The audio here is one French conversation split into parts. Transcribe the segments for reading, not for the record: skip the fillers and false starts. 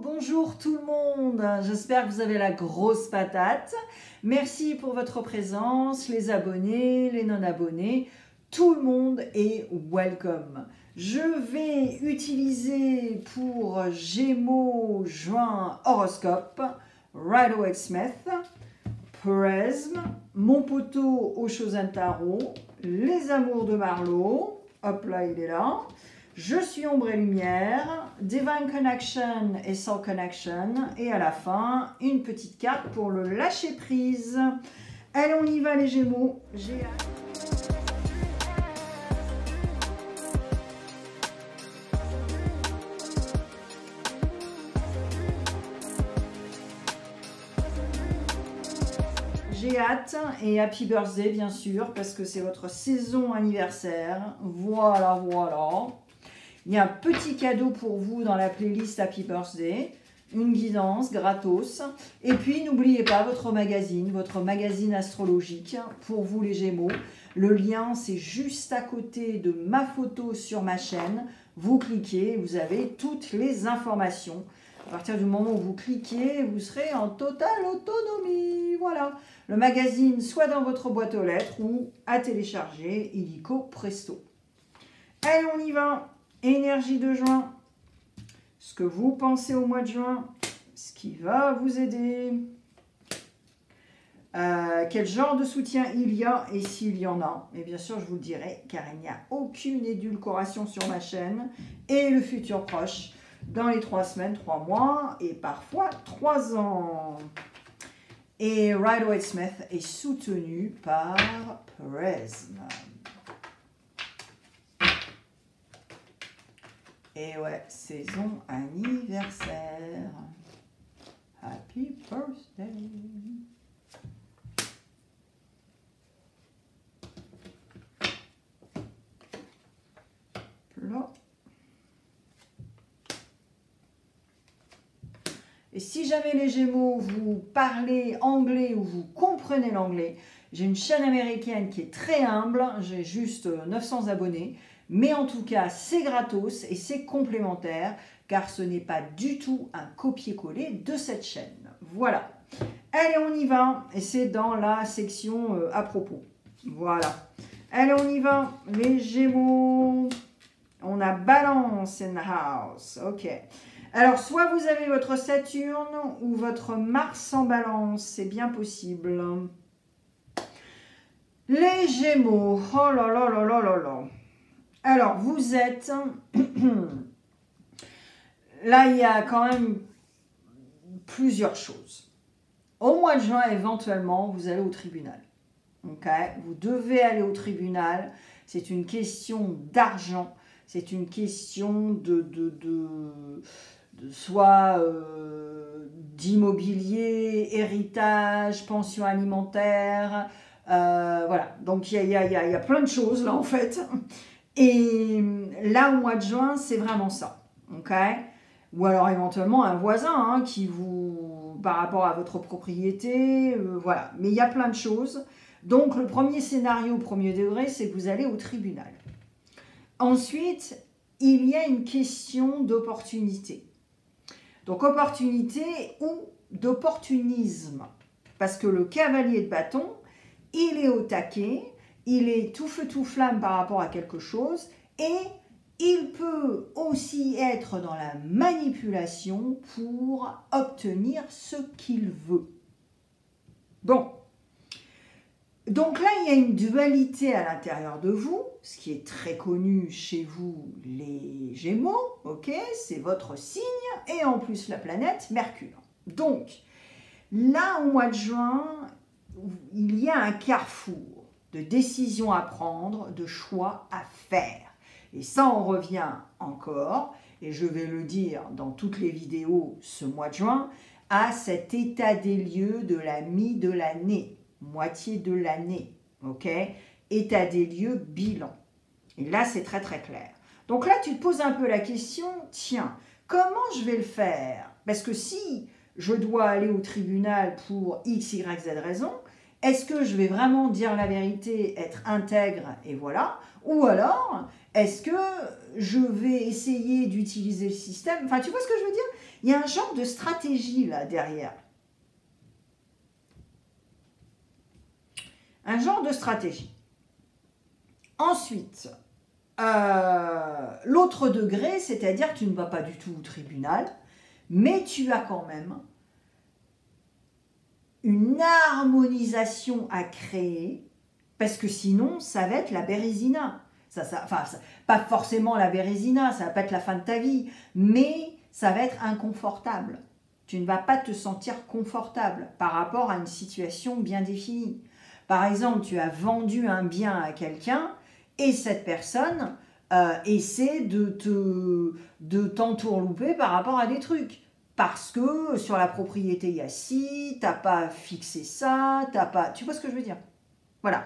Bonjour tout le monde, j'espère que vous avez la grosse patate. Merci pour votre présence, les abonnés, les non-abonnés, tout le monde est welcome. Je vais utiliser pour Gémeaux juin horoscope Rider-Waite-Smith, Prism, Mon poteau au Chosen Tarot, Les amours de Marlowe, hop là il est là. Je suis ombre et lumière, Divine Connection et Soul Connection, et à la fin, une petite carte pour le lâcher prise. Allez, on y va les Gémeaux. J'ai hâte et happy birthday bien sûr parce que c'est votre saison anniversaire. Voilà, voilà. Il y a un petit cadeau pour vous dans la playlist Happy Birthday, une guidance gratos. Et puis, n'oubliez pas votre magazine astrologique pour vous les Gémeaux. Le lien, c'est juste à côté de ma photo sur ma chaîne. Vous cliquez, vous avez toutes les informations. À partir du moment où vous cliquez, vous serez en totale autonomie. Voilà. Le magazine, soit dans votre boîte aux lettres ou à télécharger, illico presto. Allez, on y va. Énergie de juin, ce que vous pensez au mois de juin, ce qui va vous aider, quel genre de soutien il y a et s'il y en a. Et bien sûr, je vous le dirai car il n'y a aucune édulcoration sur ma chaîne et le futur proche dans les 3 semaines, 3 mois et parfois 3 ans. Et Rider-Waite-Smith est soutenu par Prism. Et ouais, saison anniversaire. Happy birthday. Là. Et si jamais les Gémeaux, vous parlez anglais ou vous comprenez l'anglais, j'ai une chaîne américaine qui est très humble, j'ai juste 900 abonnés. Mais en tout cas, c'est gratos et c'est complémentaire car ce n'est pas du tout un copier-coller de cette chaîne. Voilà. Allez, on y va. Et c'est dans la section à propos. Voilà. Allez, on y va. Les Gémeaux. On a Balance in the house. Ok. Alors, soit vous avez votre Saturne ou votre Mars en Balance. C'est bien possible. Les Gémeaux. Oh là là là là là là. Alors, vous êtes... Là, il y a quand même plusieurs choses. Au mois de juin, éventuellement, vous allez au tribunal. Okay? Vous devez aller au tribunal. C'est une question d'argent. C'est une question soit d'immobilier, héritage, pension alimentaire. Voilà. Donc, il y a plein de choses là, en fait. Et là, au mois de juin, c'est vraiment ça, ok? Ou alors éventuellement un voisin hein, qui vous, par rapport à votre propriété, voilà. Mais il y a plein de choses. Donc, le premier scénario, premier degré, c'est que vous allez au tribunal. Ensuite, il y a une question d'opportunité. Donc, opportunité ou d'opportunisme. Parce que le cavalier de bâton, il est au taquet. Il est tout feu tout flamme par rapport à quelque chose et il peut aussi être dans la manipulation pour obtenir ce qu'il veut. Bon, donc là il y a une dualité à l'intérieur de vous, ce qui est très connu chez vous les Gémeaux, ok? C'est votre signe et en plus la planète Mercure. Donc là au mois de juin, il y a un carrefour de décisions à prendre, de choix à faire. Et ça, on revient encore, et je vais le dire dans toutes les vidéos ce mois de juin, à cet état des lieux de la mi de l'année, moitié de l'année, ok? État des lieux, bilan. Et là, c'est très très clair. Donc là, tu te poses un peu la question, tiens, comment je vais le faire? Parce que si je dois aller au tribunal pour X, Y, Z raison, est-ce que je vais vraiment dire la vérité, être intègre et voilà? Ou alors, est-ce que je vais essayer d'utiliser le système? Enfin, tu vois ce que je veux dire? Il y a un genre de stratégie là derrière. Un genre de stratégie. Ensuite, l'autre degré, c'est-à-dire que tu ne vas pas du tout au tribunal, mais tu as quand même une harmonisation à créer, parce que sinon, ça va être la bérésina. Pas forcément la bérésina, ça va pas être la fin de ta vie, mais ça va être inconfortable. Tu ne vas pas te sentir confortable par rapport à une situation bien définie. Par exemple, tu as vendu un bien à quelqu'un et cette personne essaie de t'entourlouper par rapport à des trucs. Parce que sur la propriété, il y a ci, t'as pas fixé ça, t'as pas... Tu vois ce que je veux dire? Voilà.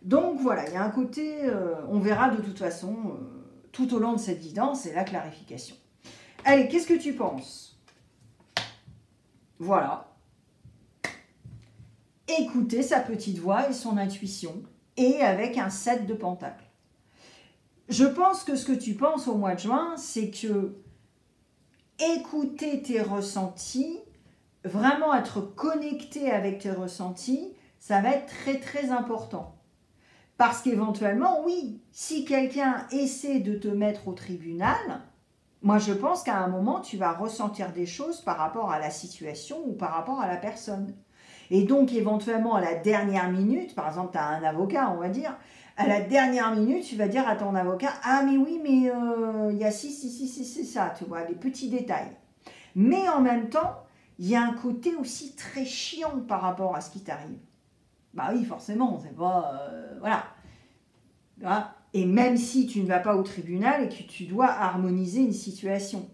Donc voilà, il y a un côté, on verra de toute façon, tout au long de cette guidance, et la clarification. Allez, qu'est-ce que tu penses? Voilà. Écouter sa petite voix et son intuition, et avec un 7 de pentacles. Je pense que ce que tu penses au mois de juin, c'est que écouter tes ressentis, vraiment être connecté avec tes ressentis, ça va être très très important. Parce qu'éventuellement, oui, si quelqu'un essaie de te mettre au tribunal, moi je pense qu'à un moment, tu vas ressentir des choses par rapport à la situation ou par rapport à la personne. Et donc, éventuellement, à la dernière minute, par exemple, tu as un avocat, on va dire, à la dernière minute, tu vas dire à ton avocat, ah mais oui, mais il y a ci, c'est ça, tu vois, les petits détails. Mais en même temps, il y a un côté aussi très chiant par rapport à ce qui t'arrive. Bah oui, forcément, c'est pas... voilà. Et même si tu ne vas pas au tribunal et que tu dois harmoniser une situation.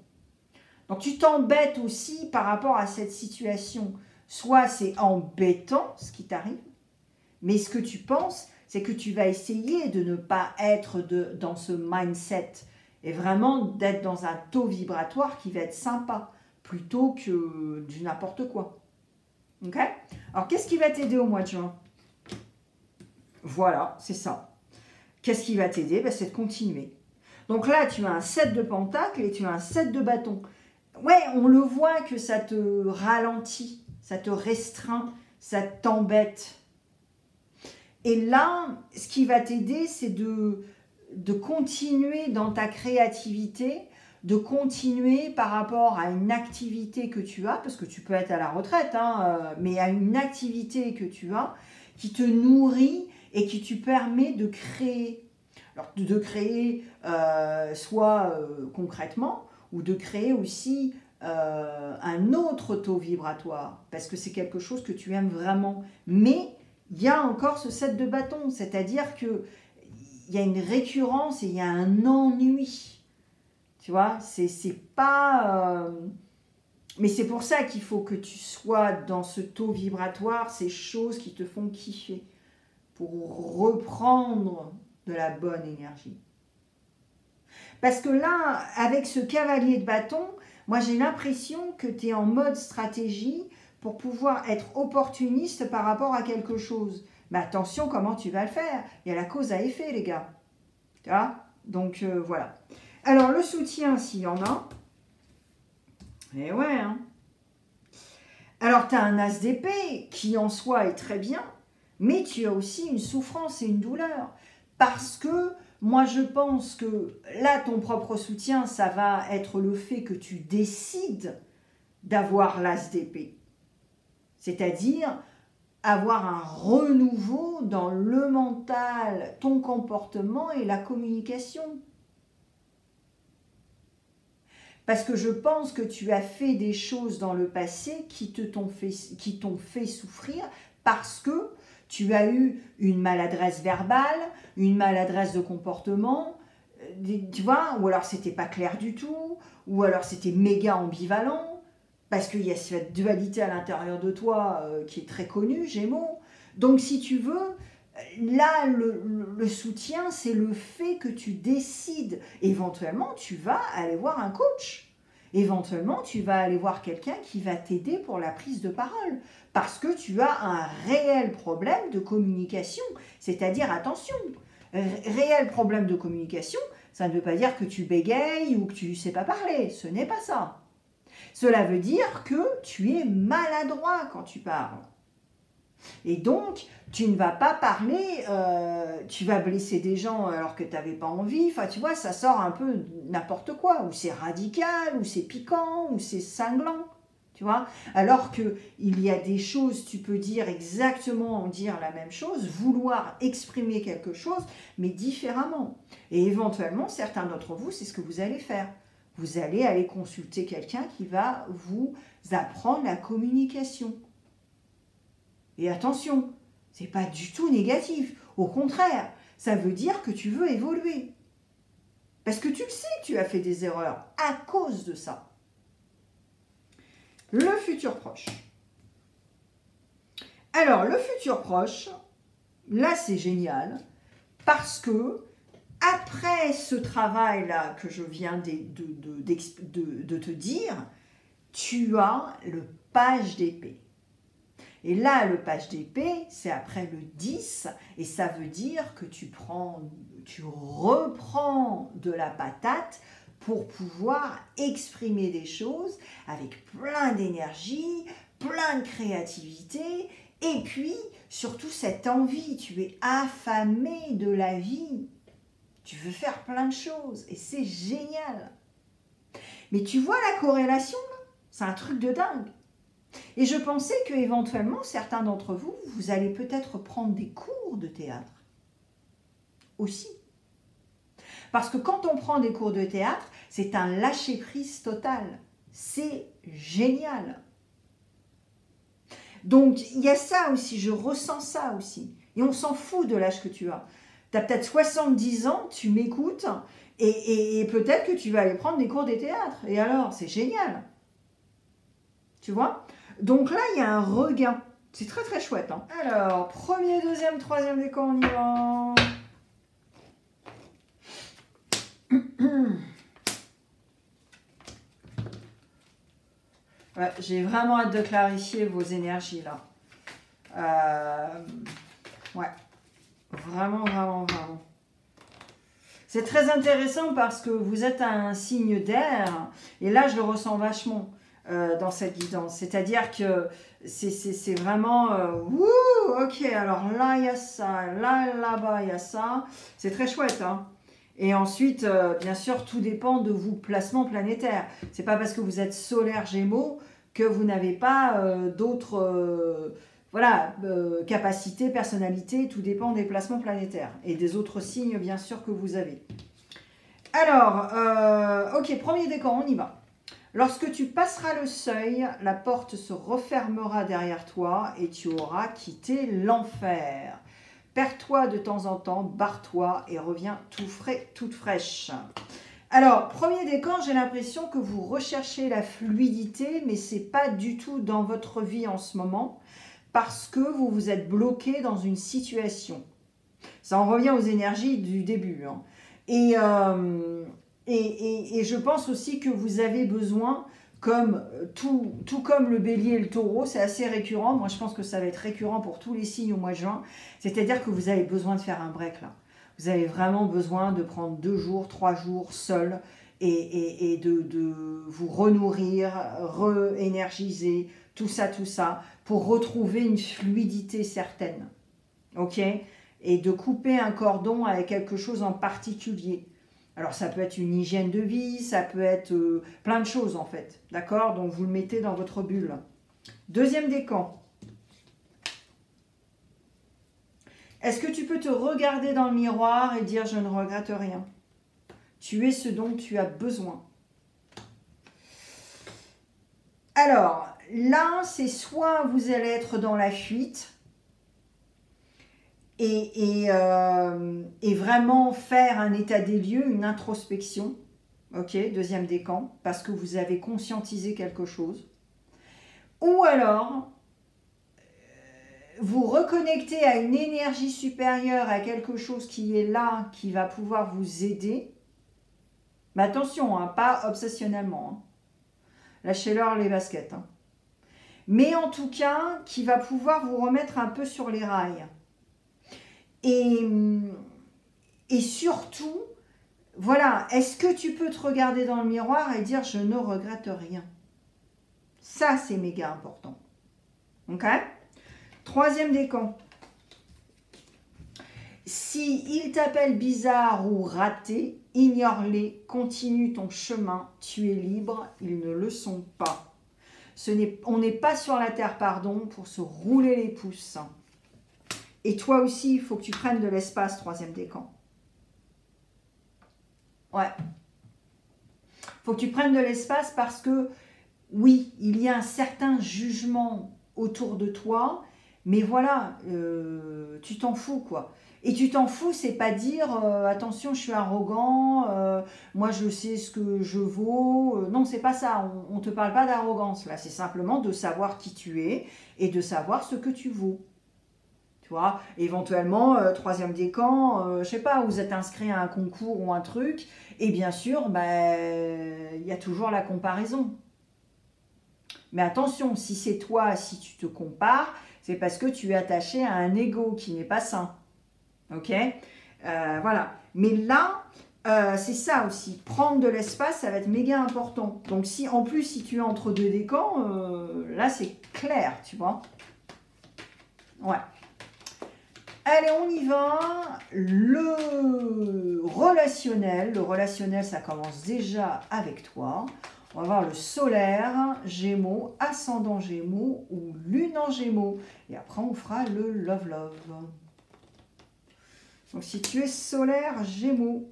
Donc tu t'embêtes aussi par rapport à cette situation. Soit c'est embêtant ce qui t'arrive, mais ce que tu penses, c'est que tu vas essayer de ne pas être dans ce mindset et vraiment d'être dans un taux vibratoire qui va être sympa plutôt que du n'importe quoi. Ok? Alors qu'est-ce qui va t'aider au mois de juin? Voilà, c'est ça. Qu'est-ce qui va t'aider? Ben, c'est de continuer. Donc là, tu as un 7 de pentacle et tu as un 7 de bâton. Ouais, on le voit que ça te ralentit, ça te restreint, ça t'embête. Et là, ce qui va t'aider, c'est de continuer dans ta créativité, de continuer par rapport à une activité que tu as, parce que tu peux être à la retraite, mais à une activité que tu as, qui te nourrit et qui te permet de créer. Alors, de créer soit concrètement, ou de créer aussi un autre taux vibratoire, parce que c'est quelque chose que tu aimes vraiment. Mais il y a encore ce 7 de bâton, c'est-à-dire qu'il y a une récurrence et il y a un ennui. Tu vois, c'est pas... mais c'est pour ça qu'il faut que tu sois dans ce taux vibratoire, ces choses qui te font kiffer, pour reprendre de la bonne énergie. Parce que là, avec ce cavalier de bâton, moi j'ai l'impression que tu es en mode stratégie pour pouvoir être opportuniste par rapport à quelque chose. Mais attention comment tu vas le faire. Il y a la cause à effet, les gars. Tu vois? Donc voilà. Alors le soutien, s'il y en a. Eh ouais, hein. Alors tu as un as d'épée qui en soi est très bien, mais tu as aussi une souffrance et une douleur. Parce que moi, je pense que là, ton propre soutien, ça va être le fait que tu décides d'avoir l'as d'épée. C'est-à-dire avoir un renouveau dans le mental, ton comportement et la communication. Parce que je pense que tu as fait des choses dans le passé qui t'ont fait souffrir parce que tu as eu une maladresse verbale, une maladresse de comportement, tu vois, ou alors c'était pas clair du tout, ou alors c'était méga ambivalent, parce qu'il y a cette dualité à l'intérieur de toi qui est très connue, Gémeaux. Donc si tu veux, là, le soutien, c'est le fait que tu décides. Éventuellement, tu vas aller voir un coach. Éventuellement, tu vas aller voir quelqu'un qui va t'aider pour la prise de parole. Parce que tu as un réel problème de communication. C'est-à-dire, attention, réel problème de communication, ça ne veut pas dire que tu bégayes ou que tu ne sais pas parler. Ce n'est pas ça. Cela veut dire que tu es maladroit quand tu parles. Et donc, tu ne vas pas parler, tu vas blesser des gens alors que tu n'avais pas envie. Enfin, tu vois, ça sort un peu n'importe quoi. Ou c'est radical, ou c'est piquant, ou c'est cinglant. Tu vois, alors qu'il y a des choses, tu peux dire exactement, dire la même chose, vouloir exprimer quelque chose, mais différemment. Et éventuellement, certains d'entre vous, c'est ce que vous allez faire. Vous allez aller consulter quelqu'un qui va vous apprendre la communication. Et attention, c'est pas du tout négatif. Au contraire, ça veut dire que tu veux évoluer. Parce que tu le sais que tu as fait des erreurs à cause de ça. Le futur proche. Alors, le futur proche, là, c'est génial, parce que après ce travail-là que je viens de te dire, tu as le page d'épée. Et là, le page d'épée, c'est après le 10, et ça veut dire que tu reprends de la patate pour pouvoir exprimer des choses avec plein d'énergie, plein de créativité, et puis surtout cette envie, tu es affamé de la vie, tu veux faire plein de choses, et c'est génial. Mais tu vois la corrélation là? C'est un truc de dingue. Et je pensais qu'éventuellement, certains d'entre vous, vous allez peut-être prendre des cours de théâtre aussi. Parce que quand on prend des cours de théâtre, c'est un lâcher-prise total. C'est génial. Donc, il y a ça aussi, je ressens ça aussi. Et on s'en fout de l'âge que tu as. Tu as peut-être 70 ans, tu m'écoutes, et peut-être que tu vas aller prendre des cours de théâtre. Et alors, c'est génial. Tu vois? Donc là, il y a un regain. C'est très très chouette. Hein. Alors, premier, deuxième, troisième décan, on y va. Ouais, j'ai vraiment hâte de clarifier vos énergies là. Ouais, vraiment, vraiment, vraiment. C'est très intéressant parce que vous êtes un signe d'air et là, je le ressens vachement dans cette guidance. C'est-à-dire que c'est vraiment... ok, alors là, il y a ça, là-bas, il y a ça. C'est très chouette, hein. Et ensuite, bien sûr, tout dépend de vos placements planétaires. C'est pas parce que vous êtes solaire Gémeaux que vous n'avez pas d'autres capacités, personnalités. Tout dépend des placements planétaires et des autres signes, bien sûr, que vous avez. Alors, ok, premier décan, on y va. Lorsque tu passeras le seuil, la porte se refermera derrière toi et tu auras quitté l'enfer. Perds-toi de temps en temps, barre-toi et reviens tout frais, toute fraîche. Alors, premier décan, j'ai l'impression que vous recherchez la fluidité, mais ce n'est pas du tout dans votre vie en ce moment, parce que vous vous êtes bloqué dans une situation. Ça en revient aux énergies du début. Hein. Et je pense aussi que vous avez besoin, comme tout comme le bélier et le taureau, c'est assez récurrent. Moi, je pense que ça va être récurrent pour tous les signes au mois de juin. C'est-à-dire que vous avez besoin de faire un break là. Vous avez vraiment besoin de prendre 2 jours, 3 jours seul et de vous renourrir, re-énergiser, tout ça, pour retrouver une fluidité certaine. Ok ? Et de couper un cordon avec quelque chose en particulier. Alors, ça peut être une hygiène de vie, ça peut être plein de choses, en fait. D'accord? Donc, vous le mettez dans votre bulle. Deuxième décan. Est-ce que tu peux te regarder dans le miroir et dire « Je ne regrette rien ». Tu es ce dont tu as besoin. Alors, là, c'est soit vous allez être dans la fuite, et vraiment faire un état des lieux, une introspection, ok, deuxième décan, parce que vous avez conscientisé quelque chose, ou alors vous reconnectez à une énergie supérieure, à quelque chose qui est là, qui va pouvoir vous aider, mais attention, hein, pas obsessionnellement, hein. Lâchez-leur les baskets, hein. Mais en tout cas, qui va pouvoir vous remettre un peu sur les rails. Et surtout, voilà, est-ce que tu peux te regarder dans le miroir et dire « je ne regrette rien » Ça, c'est méga important. Ok? Troisième décan. Si il t'appelle bizarre ou raté, ignore-les, continue ton chemin, tu es libre, ils ne le sont pas. On n'est pas sur la terre, pardon, pour se rouler les pouces. Et toi aussi, il faut que tu prennes de l'espace, troisième décan. Ouais. Il faut que tu prennes de l'espace parce que, oui, il y a un certain jugement autour de toi, mais voilà, tu t'en fous, quoi. Et tu t'en fous, c'est pas dire attention, je suis arrogant, moi je sais ce que je vaux. Non, c'est pas ça. On te parle pas d'arrogance là. C'est simplement de savoir qui tu es et de savoir ce que tu vaux. Tu vois, éventuellement, troisième décan, je sais pas, vous êtes inscrit à un concours ou un truc, et bien sûr, il y a toujours la comparaison. Mais attention, si c'est toi, si tu te compares, c'est parce que tu es attaché à un ego qui n'est pas sain. Ok, voilà. Mais là, c'est ça aussi. Prendre de l'espace, ça va être méga important. Donc, si en plus, si tu es entre deux décans, là, c'est clair, tu vois. Ouais. Allez, on y va. Le relationnel, ça commence déjà avec toi. On va voir le solaire, Gémeaux, ascendant Gémeaux ou lune en Gémeaux. Et après, on fera le love. Donc, si tu es solaire, Gémeaux,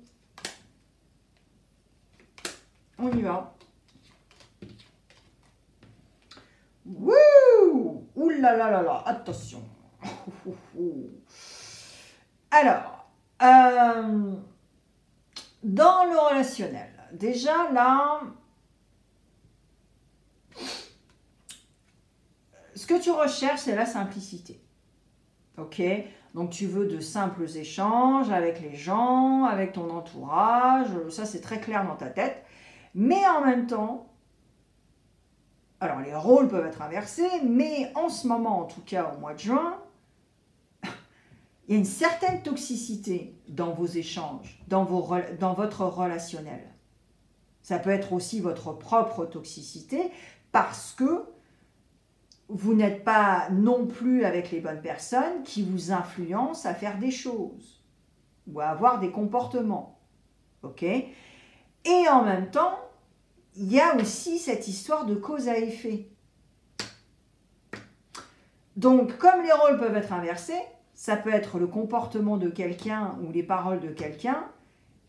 on y va. Wouh! Ouh là là là là, attention. Alors, dans le relationnel, déjà là, ce que tu recherches, c'est la simplicité. Ok? Donc, tu veux de simples échanges avec les gens, avec ton entourage. Ça, c'est très clair dans ta tête. Mais en même temps, alors les rôles peuvent être inversés, mais en ce moment, en tout cas au mois de juin, il y a une certaine toxicité dans vos échanges, dans votre relationnel. Ça peut être aussi votre propre toxicité parce que vous n'êtes pas non plus avec les bonnes personnes qui vous influencent à faire des choses ou à avoir des comportements. Ok? Et en même temps, il y a aussi cette histoire de cause à effet. Donc, comme les rôles peuvent être inversés, ça peut être le comportement de quelqu'un ou les paroles de quelqu'un,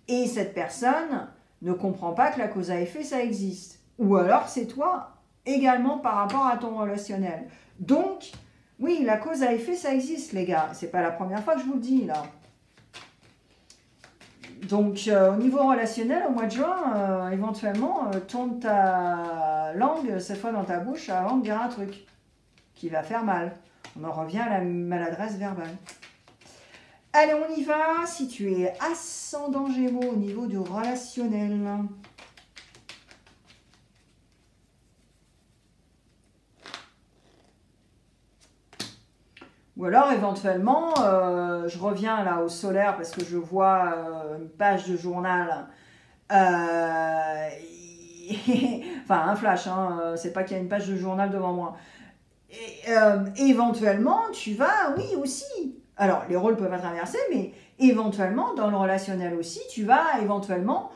et cette personne ne comprend pas que la cause à effet, ça existe. Ou alors, c'est toi également par rapport à ton relationnel. Donc, oui, la cause à effet, ça existe, les gars. C'est pas la première fois que je vous le dis, là. Donc, au niveau relationnel, au mois de juin, éventuellement, tourne ta langue, cette fois dans ta bouche, avant de dire un truc qui va faire mal. On en revient à la maladresse verbale. Allez, on y va. Si tu es ascendant Gémeaux au niveau du relationnel. Ou alors, éventuellement, je reviens là au solaire parce que je vois une page de journal. Enfin, un flash, hein, c'est pas qu'il y a une page de journal devant moi. Et, éventuellement, tu vas, oui, aussi. Alors, les rôles peuvent être inversés, mais éventuellement, dans le relationnel aussi, tu vas éventuellement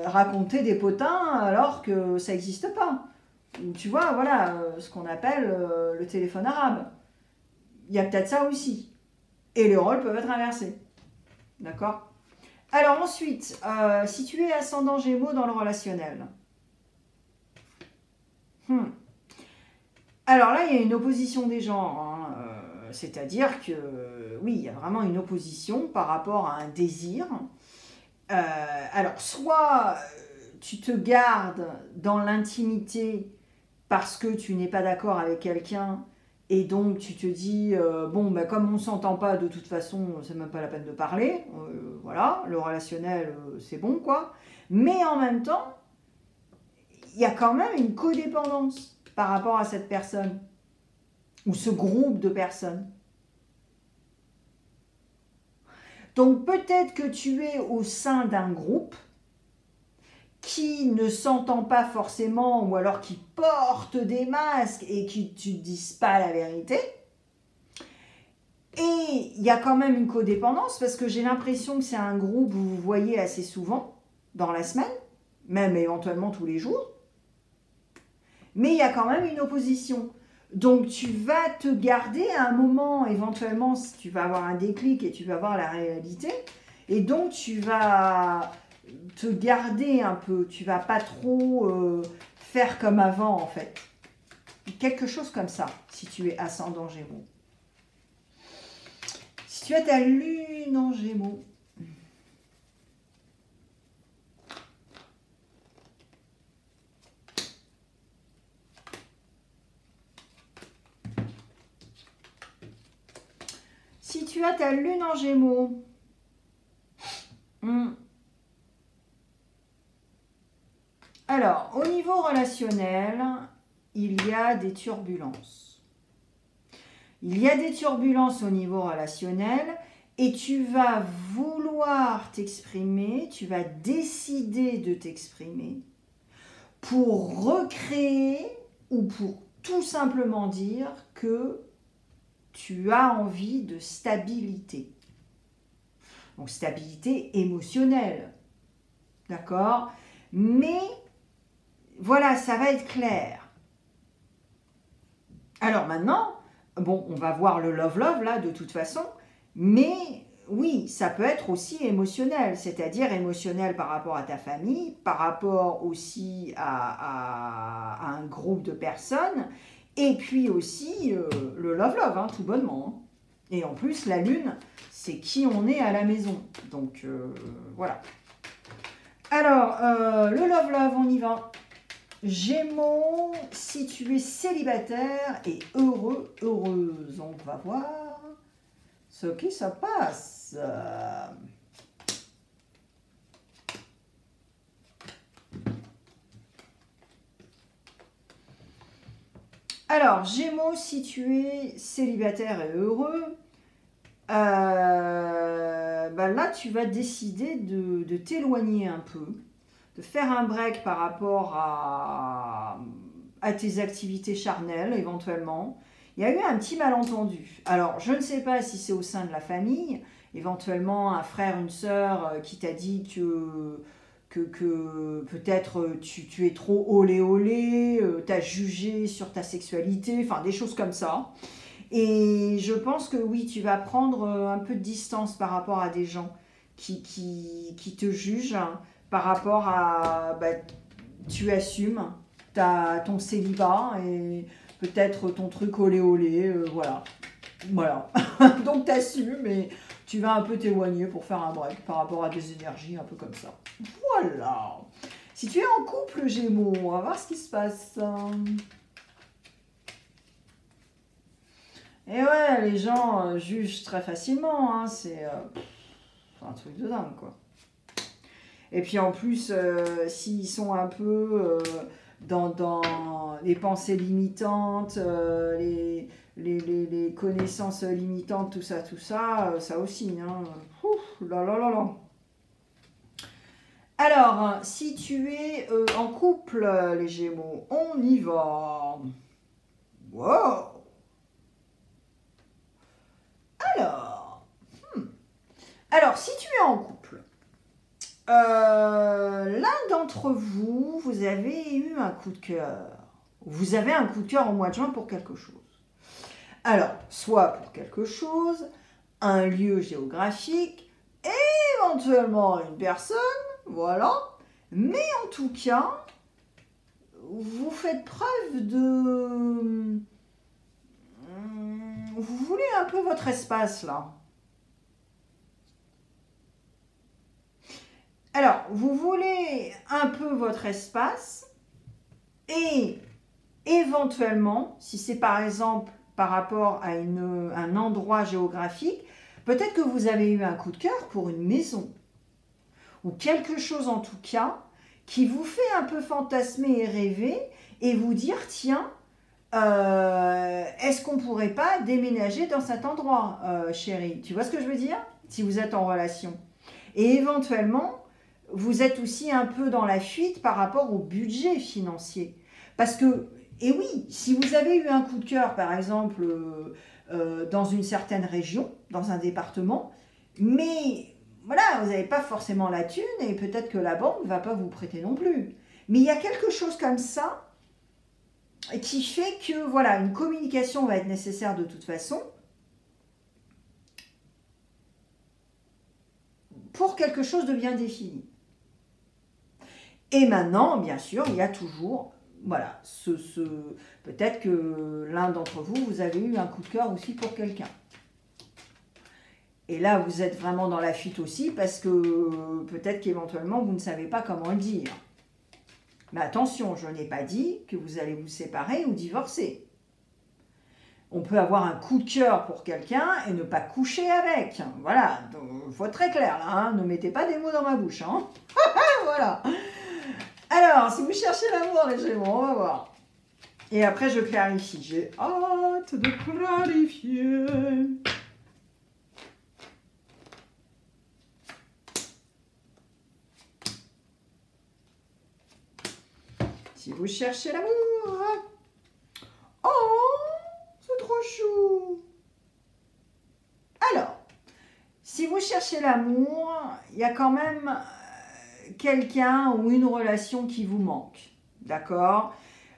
raconter des potins alors que ça n'existe pas. Tu vois, voilà, ce qu'on appelle le téléphone arabe. Il y a peut-être ça aussi. Et les rôles peuvent être inversés. D'accord? Alors ensuite, si tu es ascendant Gémeaux dans le relationnel. Alors là, il y a une opposition des genres. Hein, c'est-à-dire que, oui, il y a vraiment une opposition par rapport à un désir. Alors, soit tu te gardes dans l'intimité parce que tu n'es pas d'accord avec quelqu'un et donc tu te dis bon ben comme on ne s'entend pas de toute façon c'est même pas la peine de parler, voilà, le relationnel c'est bon quoi, mais en même temps il y a quand même une codépendance par rapport à cette personne ou ce groupe de personnes. Donc peut-être que tu es au sein d'un groupe qui ne s'entend pas forcément ou alors qui portent des masques et qui ne te disent pas la vérité. Et il y a quand même une codépendance parce que j'ai l'impression que c'est un groupe que vous voyez assez souvent dans la semaine, même éventuellement tous les jours. Mais il y a quand même une opposition. Donc tu vas te garder à un moment, éventuellement, tu vas avoir un déclic et tu vas voir la réalité. Et donc tu vas te garder un peu, tu vas pas trop faire comme avant en fait. Quelque chose comme ça, si tu es ascendant Gémeaux. Si tu as ta lune en Gémeaux, si tu as ta lune en Gémeaux, alors, au niveau relationnel, il y a des turbulences. Il y a des turbulences au niveau relationnel et tu vas vouloir t'exprimer, tu vas décider de t'exprimer pour recréer ou pour tout simplement dire que tu as envie de stabilité. Donc, stabilité émotionnelle. D'accord ? Mais voilà, ça va être clair. Alors maintenant, bon, on va voir le love-love là de toute façon, mais oui, ça peut être aussi émotionnel, c'est-à-dire émotionnel par rapport à ta famille, par rapport aussi à un groupe de personnes, et puis aussi le love-love, hein, tout bonnement. Hein. Et en plus, la lune, c'est qui on est à la maison. Donc voilà. Alors, le love-love, on y va. Gémeaux, si tu es célibataire et heureux, heureuse, on va voir ce qui se passe. Alors, Gémeaux, si tu es célibataire et heureux, là, tu vas décider de t'éloigner un peu, de faire un break par rapport à tes activités charnelles, éventuellement. Il y a eu un petit malentendu. Alors, je ne sais pas si c'est au sein de la famille, éventuellement un frère, une sœur qui t'a dit que peut-être tu es trop olé, t'as jugé sur ta sexualité, enfin des choses comme ça. Et je pense que oui, tu vas prendre un peu de distance par rapport à des gens qui te jugent, hein, par rapport à... tu assumes ton célibat et peut-être ton truc olé, voilà. Voilà. Donc tu assumes et tu vas un peu t'éloigner pour faire un break par rapport à des énergies un peu comme ça. Voilà. Si tu es en couple Gémeaux, on va voir ce qui se passe. Et ouais, les gens jugent très facilement, hein, c'est un truc de dingue, quoi. Et puis en plus, s'ils sont un peu dans les pensées limitantes, les connaissances limitantes, tout ça, ça aussi, hein. Ouf, là là là là. Alors, si tu es en couple, les Gémeaux, on y va. Wow. Alors, si tu es en couple, l'un d'entre vous, vous avez eu un coup de cœur. Vous avez un coup de cœur au mois de juin pour quelque chose. Alors, soit pour quelque chose, un lieu géographique, éventuellement une personne, voilà. Mais en tout cas, vous faites preuve de... Vous voulez un peu votre espace, là. Alors, vous voulez un peu votre espace et éventuellement, si c'est par exemple par rapport à un endroit géographique, peut-être que vous avez eu un coup de cœur pour une maison ou quelque chose en tout cas qui vous fait un peu fantasmer et rêver et vous dire tiens, est-ce qu'on ne pourrait pas déménager dans cet endroit, chérie? Tu vois ce que je veux dire? Si vous êtes en relation. Et éventuellement, vous êtes aussi un peu dans la fuite par rapport au budget financier. Parce que, et oui, si vous avez eu un coup de cœur, par exemple, dans une certaine région, dans un département, mais voilà, vous n'avez pas forcément la thune et peut-être que la banque ne va pas vous prêter non plus. Mais il y a quelque chose comme ça qui fait que, voilà, une communication va être nécessaire de toute façon pour quelque chose de bien défini. Et maintenant, bien sûr, il y a toujours, voilà, peut-être que l'un d'entre vous, vous avez eu un coup de cœur aussi pour quelqu'un. Et là, vous êtes vraiment dans la fuite aussi parce que peut-être qu'éventuellement, vous ne savez pas comment le dire. Mais attention, je n'ai pas dit que vous allez vous séparer ou divorcer. On peut avoir un coup de cœur pour quelqu'un et ne pas coucher avec. Voilà, il faut être très clair là, hein. Ne mettez pas des mots dans ma bouche. Hein. Voilà. Alors, si vous cherchez l'amour, les Gémeaux, on va voir. Et après, je clarifie. J'ai hâte de clarifier. Si vous cherchez l'amour. Oh, c'est trop chou. Alors, si vous cherchez l'amour, il y a quand même quelqu'un ou une relation qui vous manque. D'accord?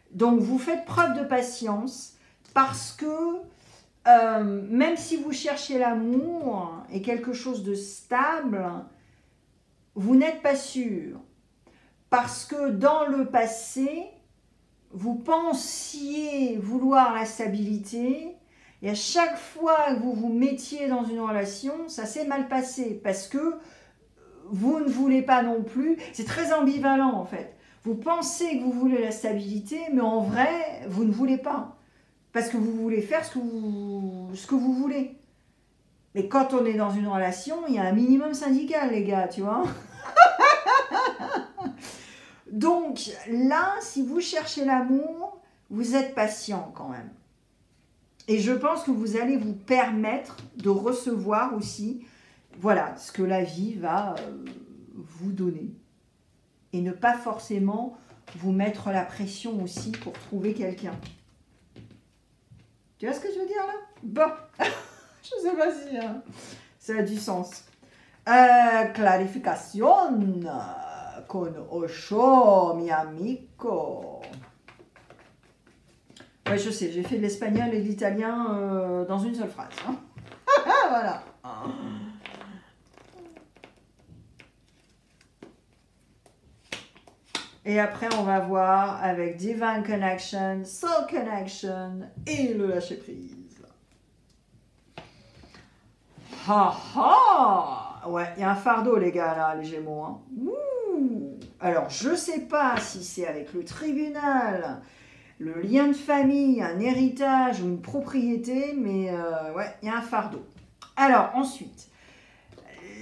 Donc, vous faites preuve de patience parce que même si vous cherchez l'amour et quelque chose de stable, vous n'êtes pas sûr. Parce que dans le passé, vous pensiez vouloir la stabilité et à chaque fois que vous vous mettiez dans une relation, ça s'est mal passé parce que vous ne voulez pas non plus. C'est très ambivalent en fait. Vous pensez que vous voulez la stabilité, mais en vrai, vous ne voulez pas. Parce que vous voulez faire ce que vous voulez. Mais quand on est dans une relation, il y a un minimum syndical, les gars, tu vois. Donc là, si vous cherchez l'amour, vous êtes patient quand même. Et je pense que vous allez vous permettre de recevoir aussi, voilà, ce que la vie va vous donner. Et ne pas forcément vous mettre la pression aussi pour trouver quelqu'un. Tu vois ce que je veux dire là? Bon, je sais pas si ça a du sens. Clarification con Osho, mi amico. Ouais, je sais, j'ai fait de l'espagnol et de l'italien dans une seule phrase. Hein. Voilà. Et après, on va voir avec Divine Connection, Soul Connection et le lâcher prise. Ha ha! Ouais, il y a un fardeau, les gars, là, les Gémeaux. Hein. Ouh. Alors, je sais pas si c'est avec le tribunal, le lien de famille, un héritage ou une propriété, mais ouais, il y a un fardeau. Alors, ensuite,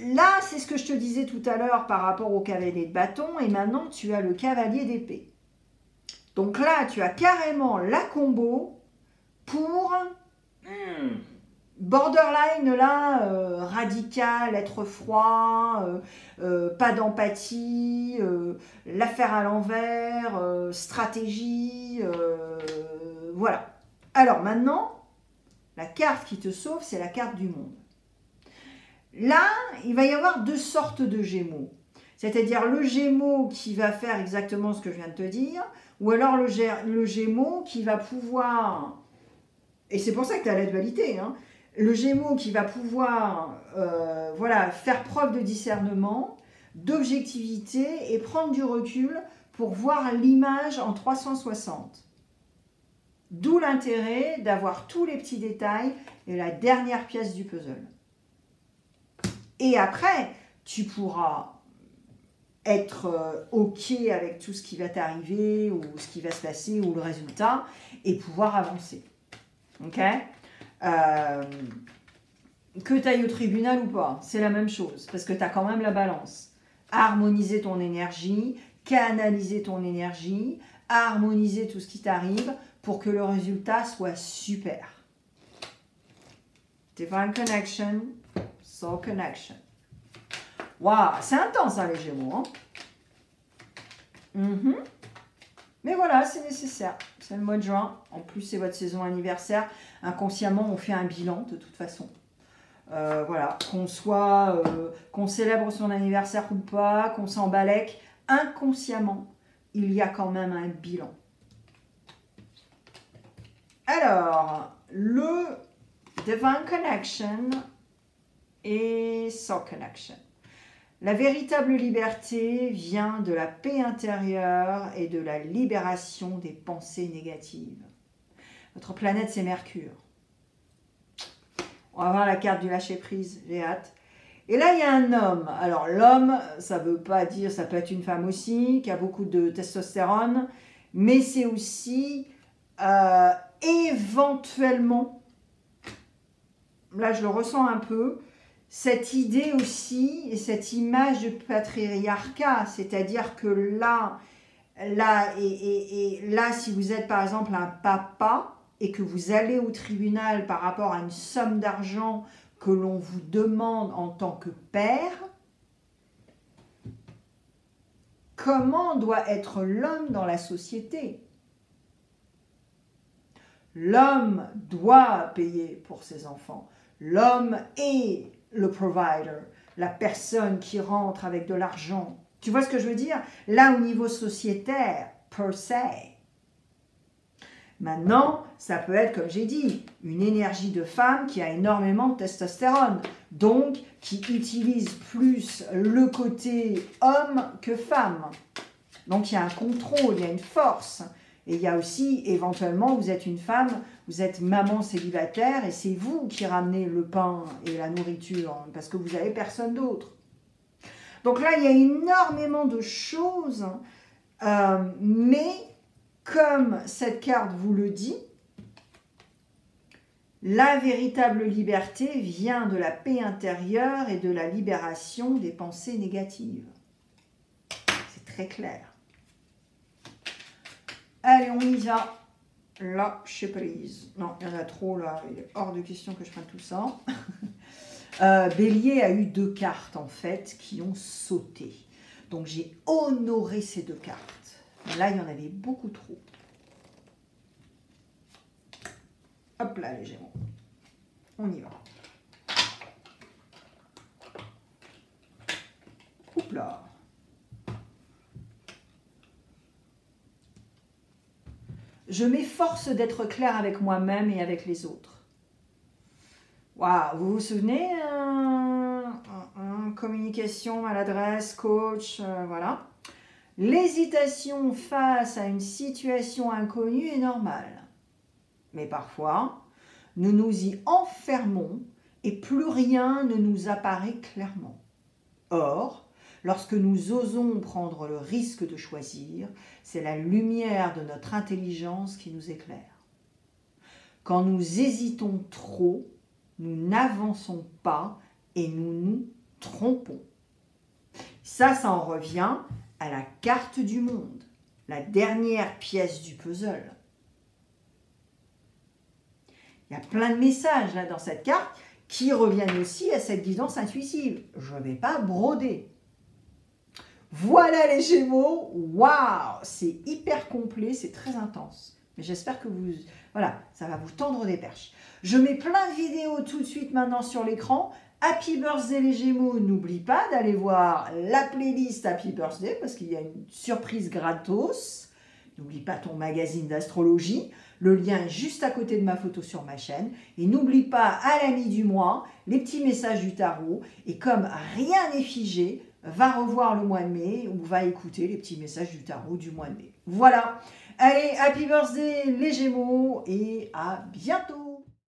là, c'est ce que je te disais tout à l'heure par rapport au cavalier de bâton, et maintenant, tu as le cavalier d'épée. Donc là, tu as carrément la combo pour borderline, là, radical, être froid, pas d'empathie, l'affaire à l'envers, stratégie, voilà. Alors maintenant, la carte qui te sauve, c'est la carte du monde. Là, il va y avoir deux sortes de Gémeaux. C'est-à-dire le Gémeaux qui va faire exactement ce que je viens de te dire, ou alors le Gémeaux qui va pouvoir, et c'est pour ça que tu as la dualité, hein, le Gémeaux qui va pouvoir voilà, faire preuve de discernement, d'objectivité et prendre du recul pour voir l'image en 360. D'où l'intérêt d'avoir tous les petits détails et la dernière pièce du puzzle. Et après, tu pourras être OK avec tout ce qui va t'arriver ou ce qui va se passer ou le résultat et pouvoir avancer. OK ? Que tu ailles au tribunal ou pas, c'est la même chose parce que tu as quand même la balance. Harmoniser ton énergie, canaliser ton énergie, harmoniser tout ce qui t'arrive pour que le résultat soit super. Divine Connection, Soul Connection. Waouh, c'est intense, hein, les Gémeaux. Hein. Mais voilà, c'est nécessaire. C'est le mois de juin. En plus, c'est votre saison anniversaire. Inconsciemment, on fait un bilan, de toute façon. Voilà, qu'on célèbre son anniversaire ou pas, qu'on s'en balèque, inconsciemment, il y a quand même un bilan. Alors, le Divine Connection et Soul Connection. La véritable liberté vient de la paix intérieure et de la libération des pensées négatives. Votre planète, c'est Mercure. On va voir la carte du lâcher-prise, j'ai hâte. Et là, il y a un homme. Alors, l'homme, ça ne veut pas dire, ça peut être une femme aussi, qui a beaucoup de testostérone, mais c'est aussi éventuellement, là je le ressens un peu, cette idée aussi, et cette image de patriarcat, c'est-à-dire que là, si vous êtes par exemple un papa, et que vous allez au tribunal par rapport à une somme d'argent que l'on vous demande en tant que père, comment doit être l'homme dans la société? L'homme doit payer pour ses enfants. L'homme est le provider, la personne qui rentre avec de l'argent. Tu vois ce que je veux dire? Là, au niveau sociétaire, per se. Maintenant, ça peut être, comme j'ai dit, une énergie de femme qui a énormément de testostérone, donc qui utilise plus le côté homme que femme. Donc il y a un contrôle, il y a une force. Et il y a aussi, éventuellement, vous êtes une femme, vous êtes maman célibataire et c'est vous qui ramenez le pain et la nourriture parce que vous n'avez personne d'autre. Donc là, il y a énormément de choses, mais comme cette carte vous le dit, la véritable liberté vient de la paix intérieure et de la libération des pensées négatives. C'est très clair. Allez, on y va. Lâcher prise. Non, il y en a trop là. Il est hors de question que je prenne tout ça. Bélier a eu 2 cartes en fait qui ont sauté. Donc j'ai honoré ces 2 cartes. Là, il y en avait beaucoup trop. Hop là, les Gémeaux. On y va. Hop là. Je m'efforce d'être clair avec moi-même et avec les autres. Waouh, vous vous souvenez communication, maladresse, coach, voilà. L'hésitation face à une situation inconnue est normale. Mais parfois, nous nous y enfermons et plus rien ne nous apparaît clairement. Or, lorsque nous osons prendre le risque de choisir, c'est la lumière de notre intelligence qui nous éclaire. Quand nous hésitons trop, nous n'avançons pas et nous nous trompons. Ça en revient à la carte du monde, la dernière pièce du puzzle. Il y a plein de messages là dans cette carte qui reviennent aussi à cette guidance intuitive. Je ne vais pas broder. Voilà les Gémeaux, waouh, c'est hyper complet, c'est très intense. Mais j'espère que vous, voilà, ça va vous tendre des perches. Je mets plein de vidéos tout de suite maintenant sur l'écran. Happy Birthday les Gémeaux, n'oublie pas d'aller voir la playlist Happy Birthday parce qu'il y a une surprise gratos. N'oublie pas ton magazine d'astrologie. Le lien est juste à côté de ma photo sur ma chaîne. Et n'oublie pas à la mi du mois, les petits messages du tarot. Et comme rien n'est figé, va revoir le mois de mai ou va écouter les petits messages du tarot du mois de mai. Voilà. Allez, Happy Birthday les Gémeaux et à bientôt.